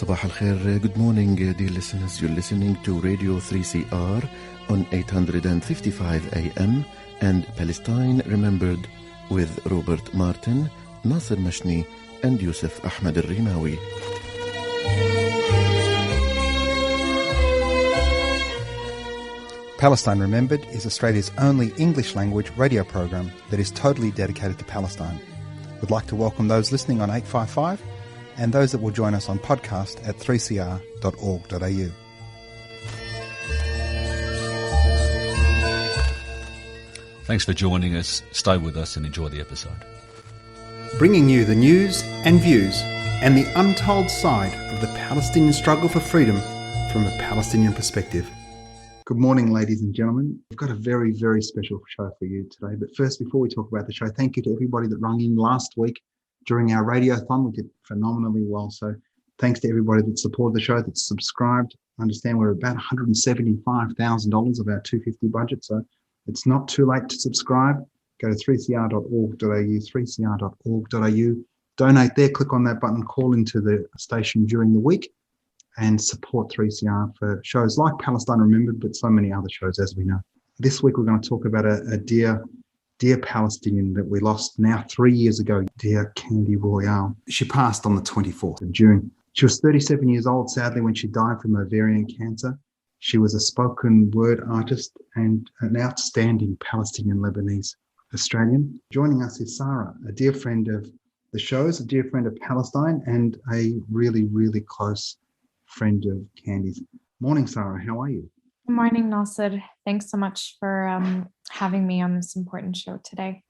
Sabah al-Khair, good morning, dear listeners. You're listening to Radio 3CR on 855 AM and Palestine Remembered with Robert Martin, Nasser Mashni and Yusuf Ahmed al-Rimawi. Palestine Remembered is Australia's only English-language radio program that is totally dedicated to Palestine. We'd like to welcome those listening on 855 and those that will join us on podcast at 3cr.org.au. Thanks for joining us. Stay with us and enjoy the episode. Bringing you the news and views and the untold side of the Palestinian struggle for freedom from a Palestinian perspective. Good morning, ladies and gentlemen. We've got a very, very special show for you today. But first, before we talk about the show, thank you to everybody that rung in last week during our radiothon. We did phenomenally well. So thanks to everybody that supported the show, that's subscribed. I understand we're about $175,000 of our $250 budget. So it's not too late to subscribe. Go to 3cr.org.au, 3cr.org.au. Donate there, click on that button, call into the station during the week and support 3CR for shows like Palestine Remembered, but so many other shows, as we know. This week, we're going to talk about a dear Palestinian that we lost now 3 years ago, dear Candy Royale. She passed on the 24th of June. She was 37 years old, sadly, when she died from ovarian cancer. She was a spoken word artist and an outstanding Palestinian Lebanese Australian. Joining us is Sarah, a dear friend of the shows, a dear friend of Palestine, and a really, really close friend of Candy's. Morning, Sarah. How are you? Good morning, Nasser. Thanks so much for having me on this important show today.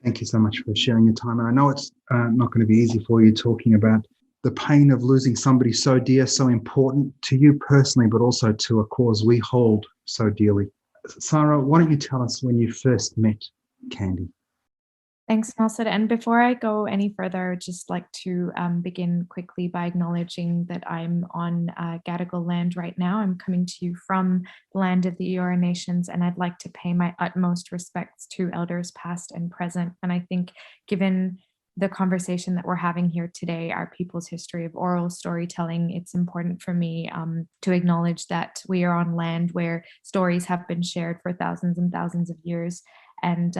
Thank you so much for sharing your time. And I know it's not going to be easy for you talking about the pain of losing somebody so dear, so important to you personally, but also to a cause we hold so dearly. Sarah, why don't you tell us when you first met Candy? Thanks, Nasser. And before I go any further, I'd just like to begin quickly by acknowledging that I'm on Gadigal land right now. I'm coming to you from the land of the Eora Nations, and I'd like to pay my utmost respects to elders past and present. And I think given the conversation that we're having here today, our people's history of oral storytelling, it's important for me to acknowledge that we are on land where stories have been shared for thousands and thousands of years. And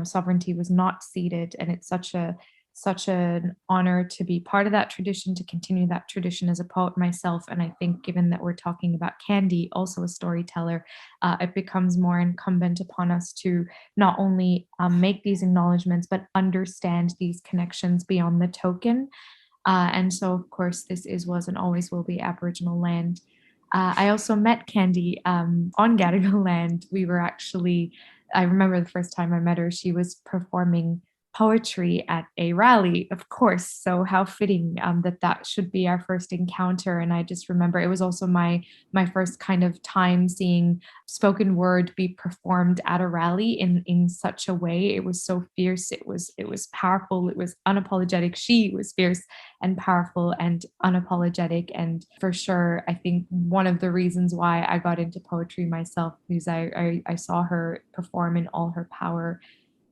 sovereignty was not ceded, and it's such an honor to be part of that tradition, to continue that tradition as a poet myself. And I think given that we're talking about Candy, also a storyteller, it becomes more incumbent upon us to not only make these acknowledgements, but understand these connections beyond the token. And so, of course, this was, and always will be Aboriginal land. I also met Candy on Gadigal land. I remember the first time I met her, she was performing poetry at a rally, of course. So how fitting that should be our first encounter. And I just remember it was also my first kind of time seeing spoken word be performed at a rally in such a way. It was so fierce. It was powerful. It was unapologetic. She was fierce and powerful and unapologetic. And for sure, I think one of the reasons why I got into poetry myself, because I saw her perform in all her power.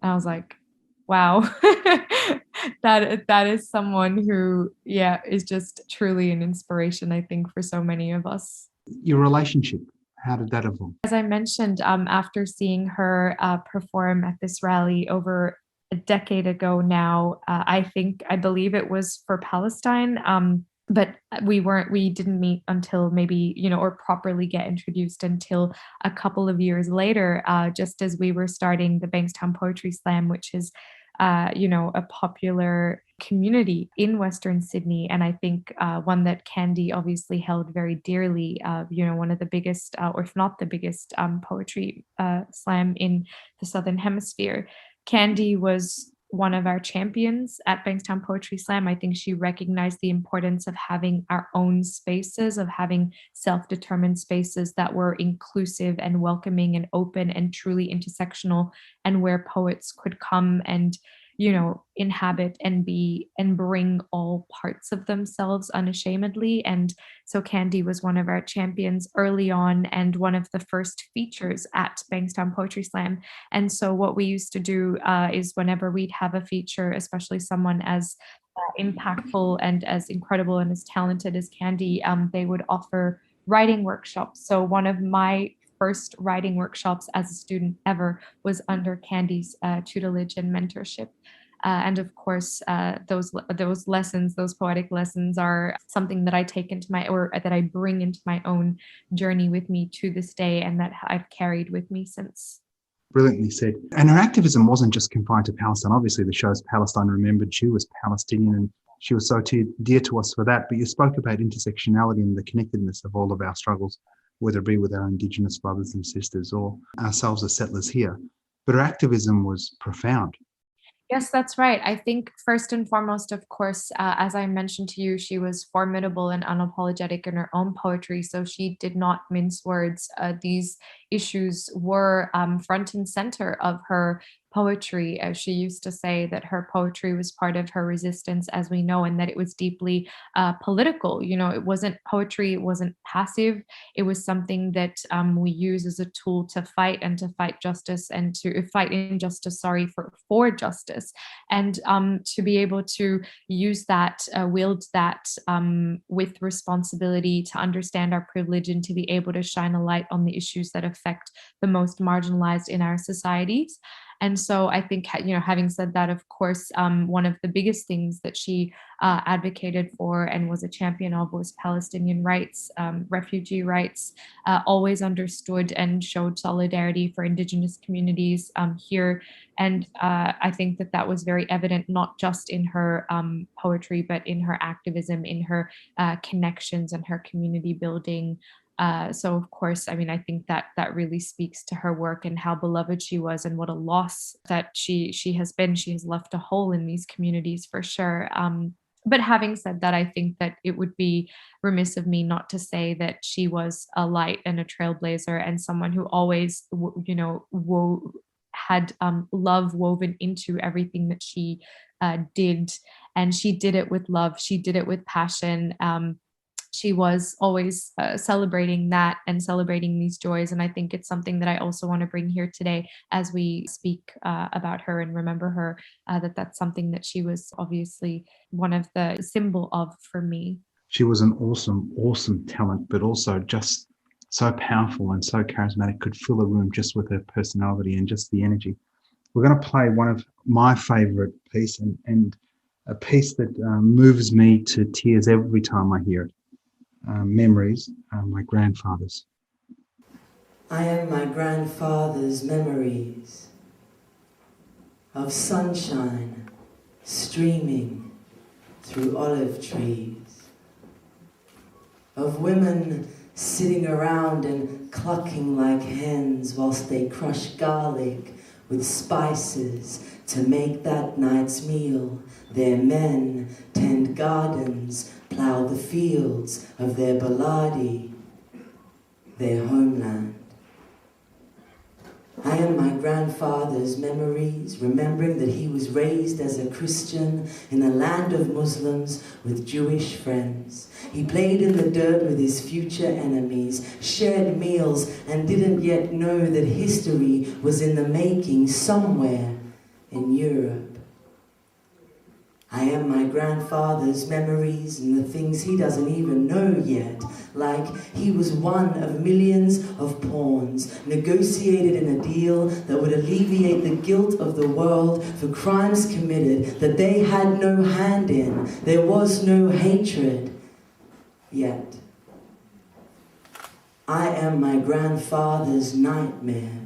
And I was like, wow, that is someone who, is just truly an inspiration, I think, for so many of us. Your relationship, how did that evolve? As I mentioned, after seeing her perform at this rally over a decade ago now, I believe it was for Palestine. But we didn't meet until maybe, or properly get introduced until a couple of years later, just as we were starting the Bankstown Poetry Slam, which is, a popular community in Western Sydney. And I think one that Candy obviously held very dearly, one of the biggest, or if not the biggest, poetry slam in the Southern Hemisphere. Candy was one of our champions at Bankstown Poetry Slam. I think she recognized the importance of having our own spaces, of having self-determined spaces that were inclusive and welcoming and open and truly intersectional, and where poets could come and inhabit and be and bring all parts of themselves unashamedly. And so Candy was one of our champions early on and one of the first features at Bankstown Poetry Slam. And so what we used to do is whenever we'd have a feature, especially someone as impactful and as incredible and as talented as Candy, they would offer writing workshops. So one of my first writing workshops as a student ever was under Candy's tutelage and mentorship. And of course, those lessons, those poetic lessons, are something that I take into or that I bring into my own journey with me to this day, and that I've carried with me since. Brilliantly said. And her activism wasn't just confined to Palestine. Obviously, the show's Palestine Remembered. She was Palestinian, and she was so dear to us for that. But you spoke about intersectionality and the connectedness of all of our struggles, whether it be with our Indigenous brothers and sisters or ourselves as settlers here. But her activism was profound. Yes, that's right. I think first and foremost, of course, as I mentioned to you, she was formidable and unapologetic in her own poetry. So she did not mince words. These issues were front and center of her poetry. She used to say that her poetry was part of her resistance, as we know, and that it was deeply political. It wasn't poetry, it wasn't passive. It was something that we use as a tool to fight and to fight justice and to fight injustice, for justice. And to be able to use that, wield that with responsibility, to understand our privilege and to be able to shine a light on the issues that affect the most marginalized in our societies. And so I think, having said that, of course, one of the biggest things that she advocated for and was a champion of was Palestinian rights, refugee rights, always understood and showed solidarity for Indigenous communities here. And I think that was very evident, not just in her poetry, but in her activism, in her connections and her community building. So of course, I think that really speaks to her work and how beloved she was, and what a loss that she has been. She has left a hole in these communities for sure. But having said that, I think that it would be remiss of me not to say that she was a light and a trailblazer, and someone who always, had love woven into everything that she did. And she did it with love. She did it with passion. She was always celebrating that and celebrating these joys. And I think it's something that I also want to bring here today as we speak about her and remember her, that's something that she was obviously one of the symbol of for me. She was an awesome, awesome talent, but also just so powerful and so charismatic, could fill a room just with her personality and just the energy. We're going to play one of my favorite pieces, and a piece that moves me to tears every time I hear it. Memories, my grandfather's. I am my grandfather's memories of sunshine streaming through olive trees, of women sitting around and clucking like hens whilst they crush garlic with spices to make that night's meal. Their men tend gardens, plough the fields of their Baladi, their homeland. I am my grandfather's memories, remembering that he was raised as a Christian in a land of Muslims with Jewish friends. He played in the dirt with his future enemies, shared meals, and didn't yet know that history was in the making somewhere in Europe. I am my grandfather's memories and the things he doesn't even know yet, like he was one of millions of pawns negotiated in a deal that would alleviate the guilt of the world for crimes committed that they had no hand in. There was no hatred yet. I am my grandfather's nightmares.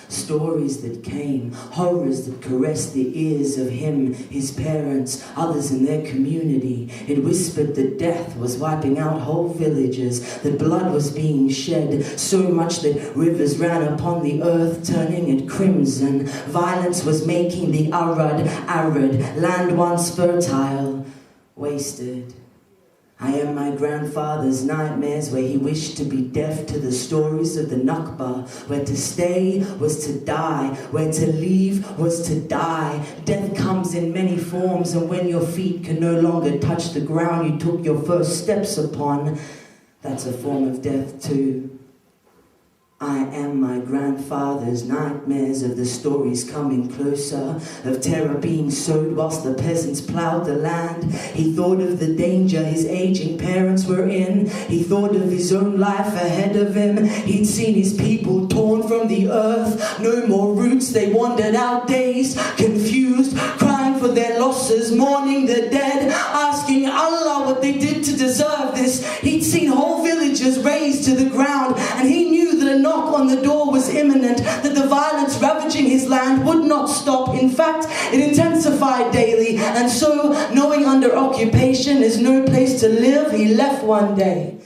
Stories that came, horrors that caressed the ears of him, his parents, others in their community. It whispered that death was wiping out whole villages, that blood was being shed, so much that rivers ran upon the earth, turning it crimson. Violence was making the arid, land once fertile, wasted. I am my grandfather's nightmares, where he wished to be deaf to the stories of the Nakba, where to stay was to die, where to leave was to die. Death comes in many forms, and when your feet can no longer touch the ground you took your first steps upon, that's a form of death too. I am my grandfather's nightmares of the stories coming closer, of terror being sowed whilst the peasants ploughed the land. He thought of the danger his aging parents were in. He thought of his own life ahead of him. He'd seen his people torn from the earth, no more roots, they wandered out days, confused, crying for their losses, mourning the dead, asking Allah what they did to deserve this. He'd seen whole villages razed to the ground, and he knew that a knock on the door was imminent, that the violence ravaging his land would not stop. In fact, it intensified daily, and so, knowing under occupation is no place to live, he left one day.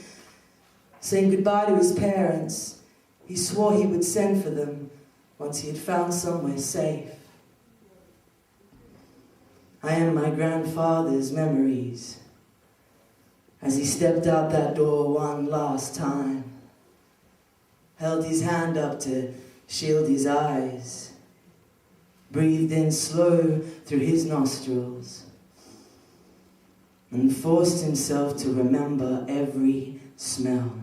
Saying goodbye to his parents, he swore he would send for them once he had found somewhere safe. I am my grandfather's memories as he stepped out that door one last time, held his hand up to shield his eyes, breathed in slow through his nostrils, and forced himself to remember every smell.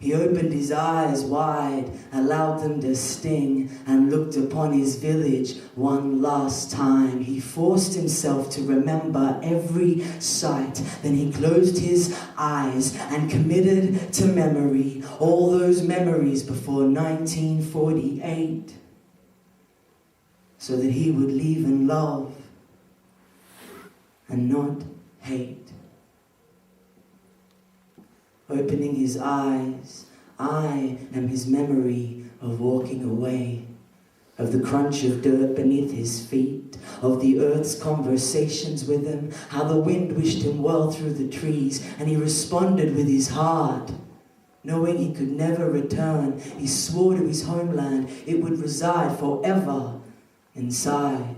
He opened his eyes wide, allowed them to sting, and looked upon his village one last time. He forced himself to remember every sight. Then he closed his eyes and committed to memory all those memories before 1948, so that he would leave in love and not hate. Opening his eyes, I am his memory of walking away, of the crunch of dirt beneath his feet, of the earth's conversations with him, how the wind wished him well through the trees, and he responded with his heart. Knowing he could never return, he swore to his homeland it would reside forever inside.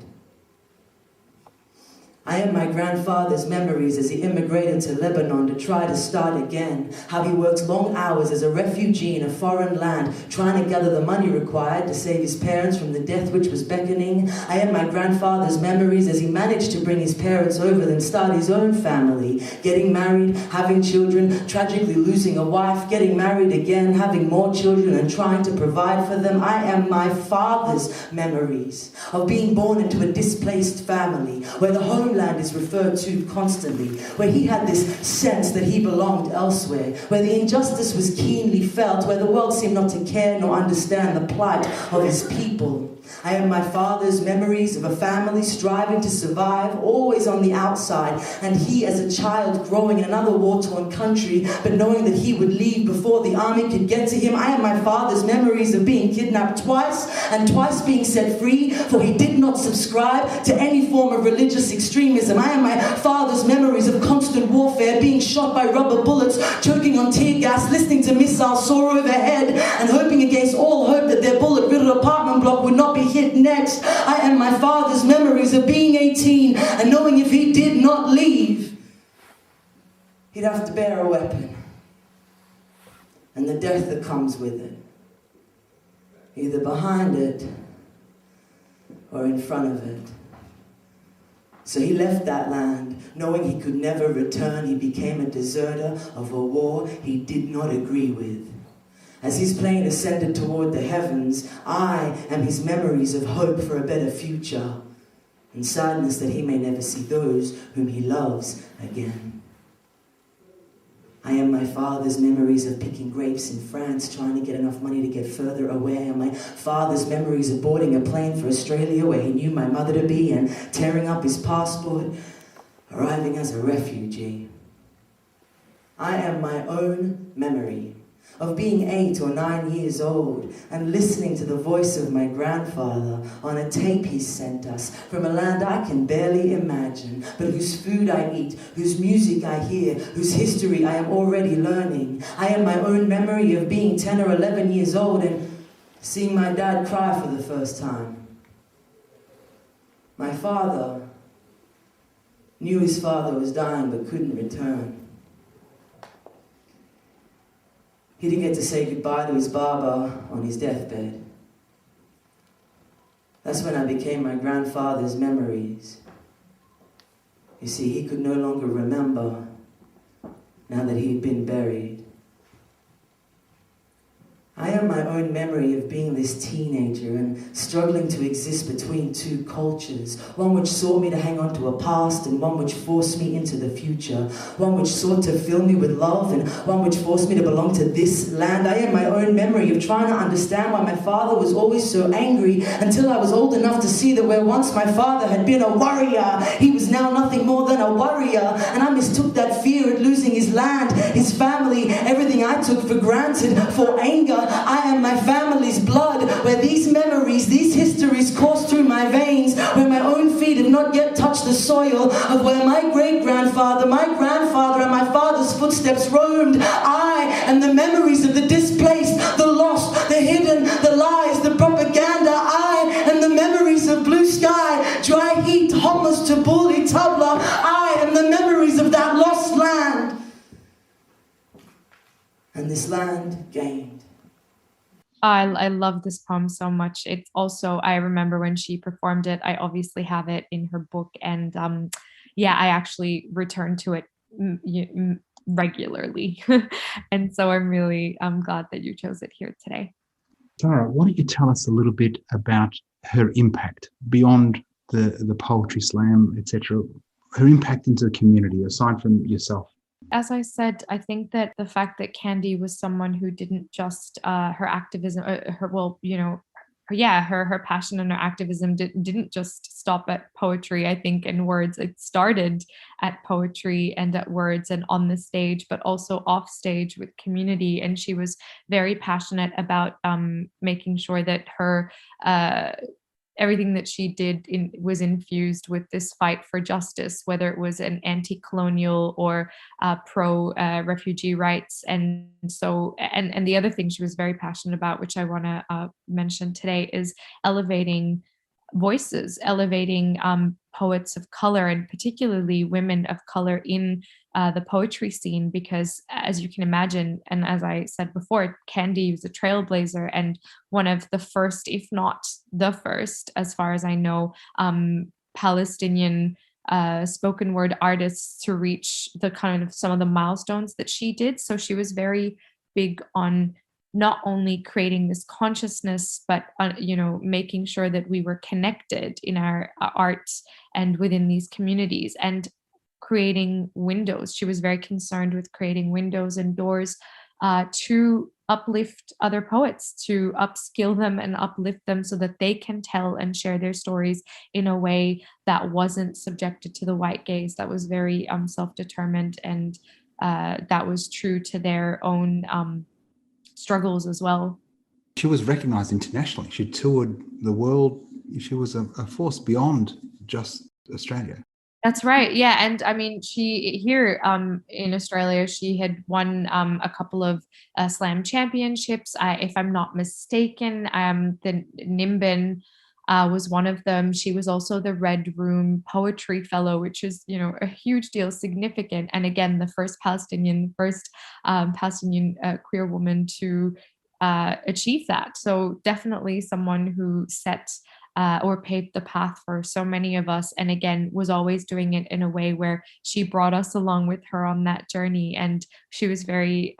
I am my grandfather's memories as he immigrated to Lebanon to try to start again. How he worked long hours as a refugee in a foreign land, trying to gather the money required to save his parents from the death which was beckoning. I am my grandfather's memories as he managed to bring his parents over, then start his own family. Getting married, having children, tragically losing a wife, getting married again, having more children and trying to provide for them. I am my father's memories of being born into a displaced family, where the homeland is referred to constantly, where he had this sense that he belonged elsewhere, where the injustice was keenly felt, where the world seemed not to care nor understand the plight of his people. I am my father's memories of a family striving to survive, always on the outside, and he as a child growing in another war-torn country, but knowing that he would leave before the army could get to him. I am my father's memories of being kidnapped twice, and twice being set free, for he did not subscribe to any form of religious extremism. I am my father's memories of constant warfare, being shot by rubber bullets, choking on tear gas, listening to missiles soar overhead, and hoping against all hope that their bullet-riddled apartment block would not be hit next. I am my father's memories of being 18 and knowing if he did not leave, he'd have to bear a weapon and the death that comes with it, either behind it or in front of it. So he left that land, knowing he could never return. He became a deserter of a war he did not agree with. As his plane ascended toward the heavens, I am his memories of hope for a better future, and sadness that he may never see those whom he loves again. I am my father's memories of picking grapes in France, trying to get enough money to get further away. I am my father's memories of boarding a plane for Australia, where he knew my mother to be, and tearing up his passport, arriving as a refugee. I am my own memory of being 8 or 9 years old and listening to the voice of my grandfather on a tape he sent us from a land I can barely imagine, but whose food I eat, whose music I hear, whose history I am already learning. I am my own memory of being 10 or 11 years old and seeing my dad cry for the first time. My father knew his father was dying but couldn't return. He didn't get to say goodbye to his barber on his deathbed. That's when I became my grandfather's memories. You see, he could no longer remember now that he'd been buried. I have my own memory of being this teenager and struggling to exist between two cultures, one which sought me to hang on to a past and one which forced me into the future, one which sought to fill me with love and one which forced me to belong to this land. I have my own memory of trying to understand why my father was always so angry until I was old enough to see that where once my father had been a warrior, he was now nothing more than a warrior, and I mistook that fear at losing his land, his family, everything I took for granted for anger. I am my family's blood, where these memories, these histories course through my veins, where my own feet have not yet touched the soil of where my great-grandfather, my grandfather, and my father's footsteps roamed. I am the memories of the displaced, the lost, the hidden, the lies, the propaganda. I am the memories of blue sky, dry heat, homeless to bully tabla. I am the memories of that lost land. And this land gained. I love this poem so much. It's also, I remember when she performed it, I obviously have it in her book. And yeah, I actually return to it regularly. And so I'm glad that you chose it here today. Tara, why don't you tell us a little bit about her impact beyond the poetry slam, etc., her impact into the community, aside from yourself? As I said, I think that the fact that Candy was someone who didn't just her activism, her passion and her activism didn't just stop at poetry, I think, and words. It started at poetry and at words and on the stage, but also off stage with community. And she was very passionate about making sure that her everything that she did was infused with this fight for justice, whether it was an anti-colonial or pro-refugee rights. And so, and the other thing she was very passionate about, which I want to mention today, is elevating voices, elevating poets of color, and particularly women of color in the poetry scene, because as you can imagine, and as I said before, Candy was a trailblazer and one of the first, if not the first, as far as I know, Palestinian spoken word artists to reach the kind of some of the milestones that she did. So she was very big on not only creating this consciousness, but making sure that we were connected in our art and within these communities, and creating windows. She was very concerned with creating windows and doors to uplift other poets, to upskill them and uplift them so that they can tell and share their stories in a way that wasn't subjected to the white gaze, that was very self-determined, and that was true to their own struggles as well. She was recognized internationally. She toured the world. She was a force beyond just Australia. That's right. Yeah. And I mean, she here in Australia, she had won a couple of slam championships. If I'm not mistaken, the Nimbin was one of them. She was also the Red Room Poetry Fellow, which is, a huge deal, significant. And again, the first Palestinian queer woman to achieve that. So definitely someone who set or paved the path for so many of us. And again, was always doing it in a way where she brought us along with her on that journey. And she was very,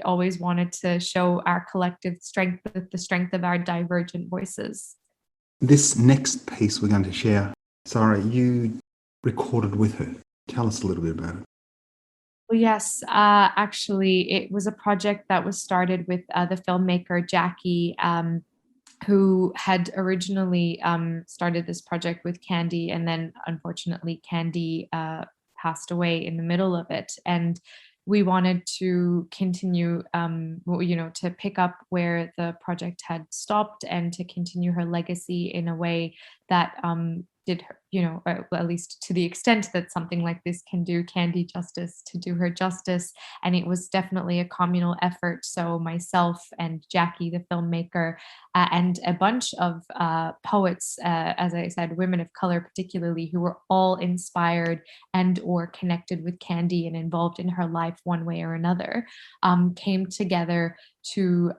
always wanted to show our collective strength with the strength of our divergent voices. This next piece we're going to share, Sarah, you recorded with her. Tell us a little bit about it. Well, yes, actually, it was a project that was started with the filmmaker Jackie, who had originally started this project with Candy, and then unfortunately Candy passed away in the middle of it. And we wanted to continue, to pick up where the project had stopped and to continue her legacy in a way that did her, at least to the extent that something like this can do Candy justice, to do her justice. And it was definitely a communal effort. So myself and Jackie, the filmmaker, and a bunch of poets, as I said, women of color particularly, who were all inspired and or connected with Candy and involved in her life one way or another, came together to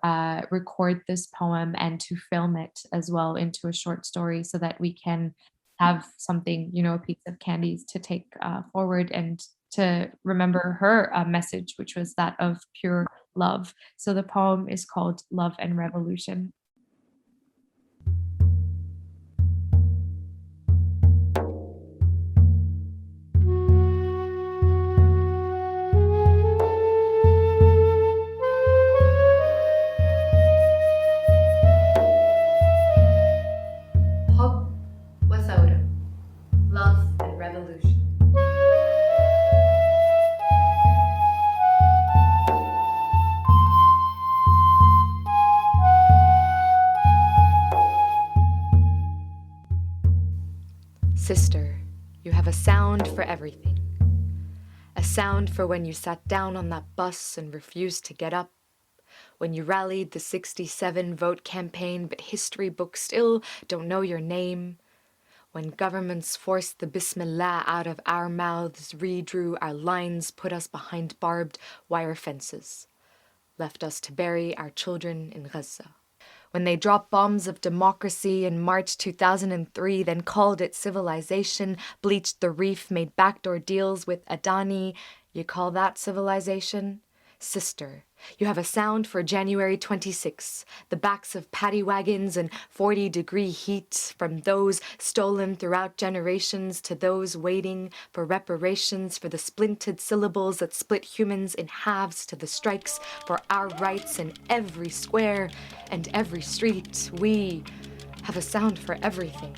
record this poem and to film it as well into a short story so that we can have something, a piece of Candy's to take forward and to remember her message, which was that of pure love. So the poem is called Love and Revolution. حب وثورة. Love and revolution. Sister, you have a sound for everything. A sound for when you sat down on that bus and refused to get up. When you rallied the 67 vote campaign, but history books still don't know your name. When governments forced the Bismillah out of our mouths, redrew our lines, put us behind barbed wire fences, left us to bury our children in Gaza. When they dropped bombs of democracy in March 2003, then called it civilization, bleached the reef, made backdoor deals with Adani, you call that civilization? Sister, you have a sound for January 26, the backs of paddy wagons and 40-degree heat, from those stolen throughout generations to those waiting for reparations, for the splinted syllables that split humans in halves, to the strikes for our rights in every square and every street. We have a sound for everything.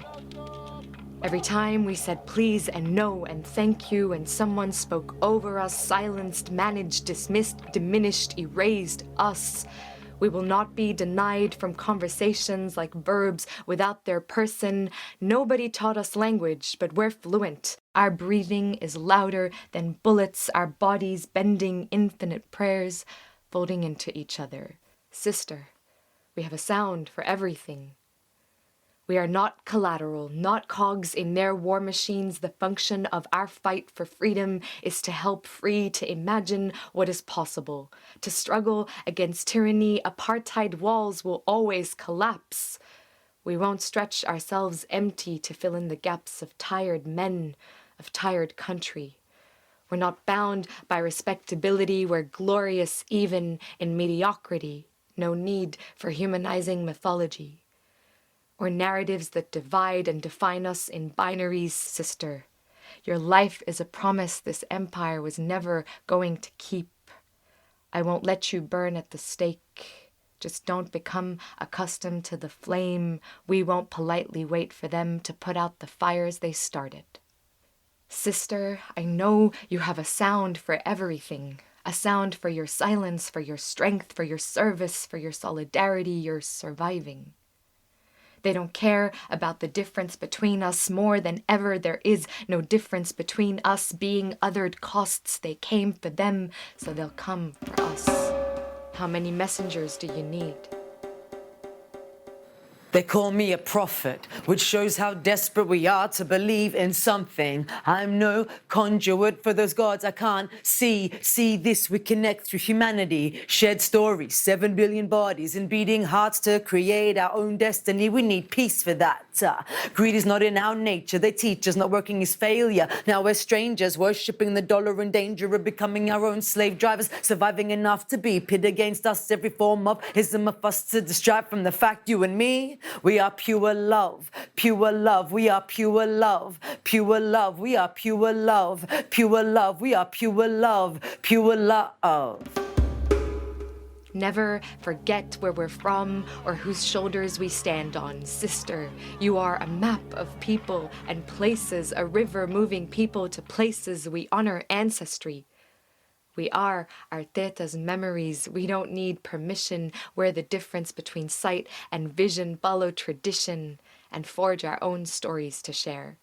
Every time we said please and no and thank you, and someone spoke over us, silenced, managed, dismissed, diminished, erased us, we will not be denied from conversations like verbs without their person. Nobody taught us language, but we're fluent. Our breathing is louder than bullets, our bodies bending infinite prayers, folding into each other. Sister, we have a sound for everything. We are not collateral, not cogs in their war machines. The function of our fight for freedom is to help free, to imagine what is possible, to struggle against tyranny. Apartheid walls will always collapse. We won't stretch ourselves empty to fill in the gaps of tired men, of tired country. We're not bound by respectability. We're glorious even in mediocrity. No need for humanizing mythology or narratives that divide and define us in binaries. Sister, your life is a promise this empire was never going to keep. I won't let you burn at the stake. Just don't become accustomed to the flame. We won't politely wait for them to put out the fires they started. Sister, I know you have a sound for everything. A sound for your silence, for your strength, for your service, for your solidarity, your surviving. They don't care about the difference between us. More than ever, there is no difference between us. Being othered costs. They came for them, so they'll come for us. How many messengers do you need? They call me a prophet, which shows how desperate we are to believe in something. I'm no conduit for those gods I can't see. See this, we connect through humanity. Shared stories, 7 billion bodies and beating hearts to create our own destiny. We need peace for that. Greed is not in our nature. They teach us not working is failure. Now we're strangers, worshipping the dollar, in danger of becoming our own slave drivers, surviving enough to be pit against us. Every form of ism of us to distract from the fact you and me, we are pure love, pure love. We are pure love, pure love. We are pure love, pure love. We are pure love, pure love. Never forget where we're from or whose shoulders we stand on. Sister, you are a map of people and places, a river moving people to places. We honor ancestry. We are our teta's memories. We don't need permission. We're the difference between sight and vision. Follow tradition and forge our own stories to share.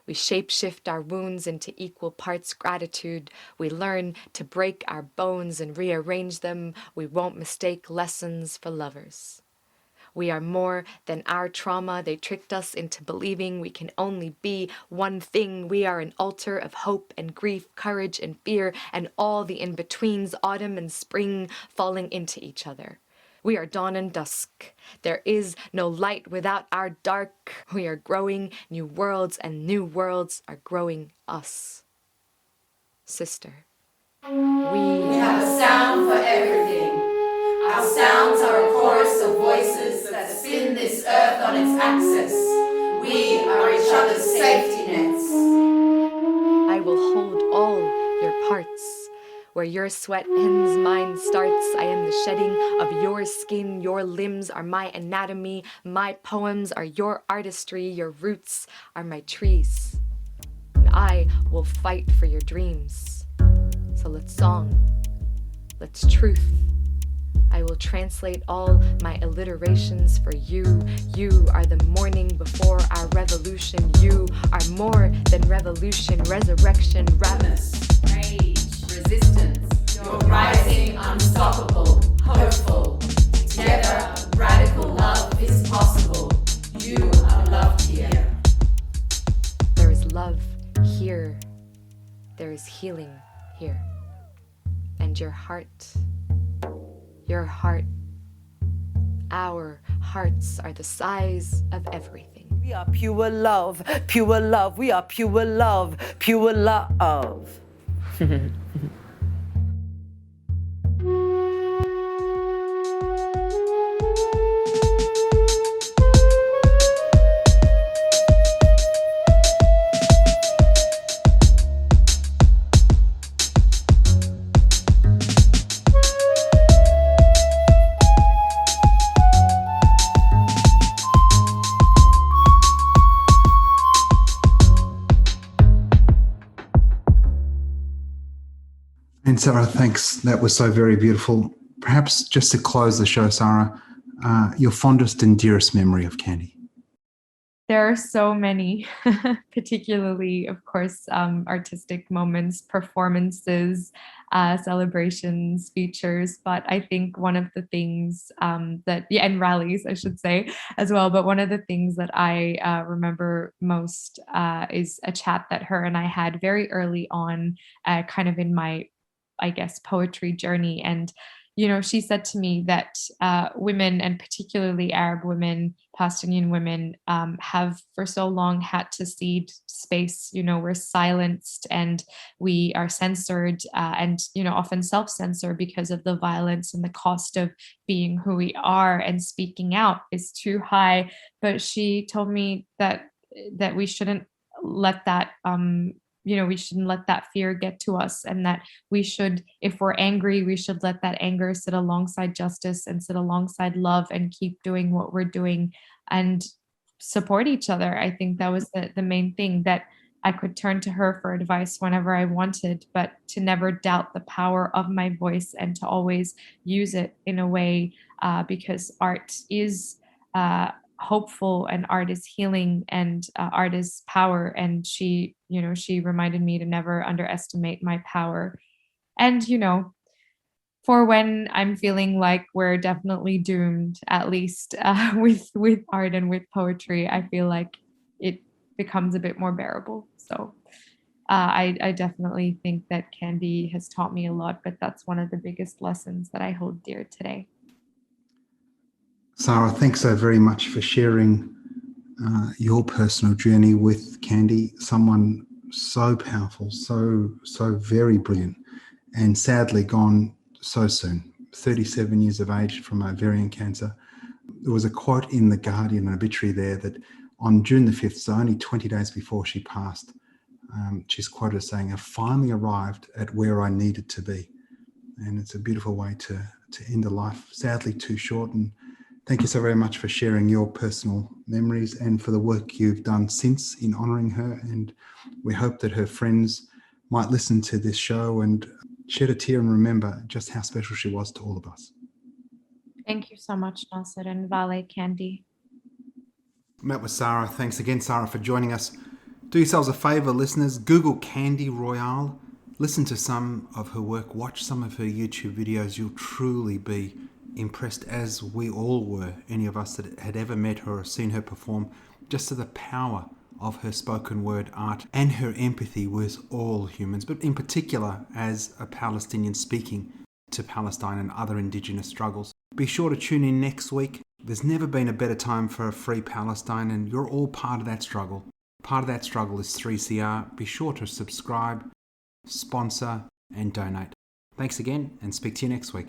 We shapeshift our wounds into equal parts gratitude. We learn to break our bones and rearrange them. We won't mistake lessons for lovers. We are more than our trauma. They tricked us into believing we can only be one thing. We are an altar of hope and grief, courage and fear, and all the in-betweens, autumn and spring falling into each other. We are dawn and dusk. There is no light without our dark. We are growing new worlds, and new worlds are growing us. Sister. We have a sound for everything. Our sounds are a chorus of voices that spin this earth on its axis. We are each other's safety nets. I will hold all your parts. Where your sweat ends, mine starts. I am the shedding of your skin. Your limbs are my anatomy. My poems are your artistry. Your roots are my trees. And I will fight for your dreams. So let's song. Let's truth. I will translate all my alliterations for you. You are the morning before our revolution. You are more than revolution, resurrection, ravenous. Rage, resistance, you're rising, unstoppable, hopeful. Together, radical love is possible. You are loved here. There is love here. There is healing here. And your heart, our hearts are the size of everything. We are pure love, pure love. We are pure love, pure love. And Sarah, thanks. That was so very beautiful. Perhaps just to close the show, Sarah, your fondest and dearest memory of Candy. There are so many, particularly, of course, artistic moments, performances, celebrations, features. But I think one of the things and rallies, I should say, as well. But one of the things that I remember most is a chat that her and I had very early on, kind of in my, I guess, poetry journey. And she said to me that women, and particularly Arab women, Palestinian women, have for so long had to cede space. We're silenced and we are censored and, often self-censor because of the violence, and the cost of being who we are and speaking out is too high. But she told me that we shouldn't let that we shouldn't let that fear get to us, and that we should, if we're angry, we should let that anger sit alongside justice and sit alongside love and keep doing what we're doing and support each other. I think that was the main thing, that I could turn to her for advice whenever I wanted, but to never doubt the power of my voice and to always use it in a way because art is hopeful and art is healing and art is power. And she reminded me to never underestimate my power. And for when I'm feeling like we're definitely doomed, at least with art and with poetry, I feel like it becomes a bit more bearable. So I definitely think that Candy has taught me a lot, but that's one of the biggest lessons that I hold dear today. Sarah, thanks so very much for sharing your personal journey with Candy, someone so powerful, so very brilliant, and sadly gone so soon, 37 years of age from ovarian cancer. There was a quote in The Guardian, an obituary there, that on June the 5th, so only 20 days before she passed, she's quoted as saying, "I finally arrived at where I needed to be." And it's a beautiful way to end a life, sadly too short. And thank you so very much for sharing your personal memories and for the work you've done since in honouring her. And we hope that her friends might listen to this show and shed a tear and remember just how special she was to all of us. Thank you so much, Nasser and Vale, Candy. Met with Sarah. Thanks again, Sarah, for joining us. Do yourselves a favour, listeners. Google Candy Royale. Listen to some of her work. Watch some of her YouTube videos. You'll truly be impressed, as we all were, any of us that had ever met her or seen her perform, just to the power of her spoken word art and her empathy with all humans, but in particular as a Palestinian speaking to Palestine and other Indigenous struggles. Be sure to tune in next week. There's never been a better time for a free Palestine, and you're all part of that struggle. Part of that struggle is 3CR. Be sure to subscribe, sponsor, and donate. Thanks again, and speak to you next week.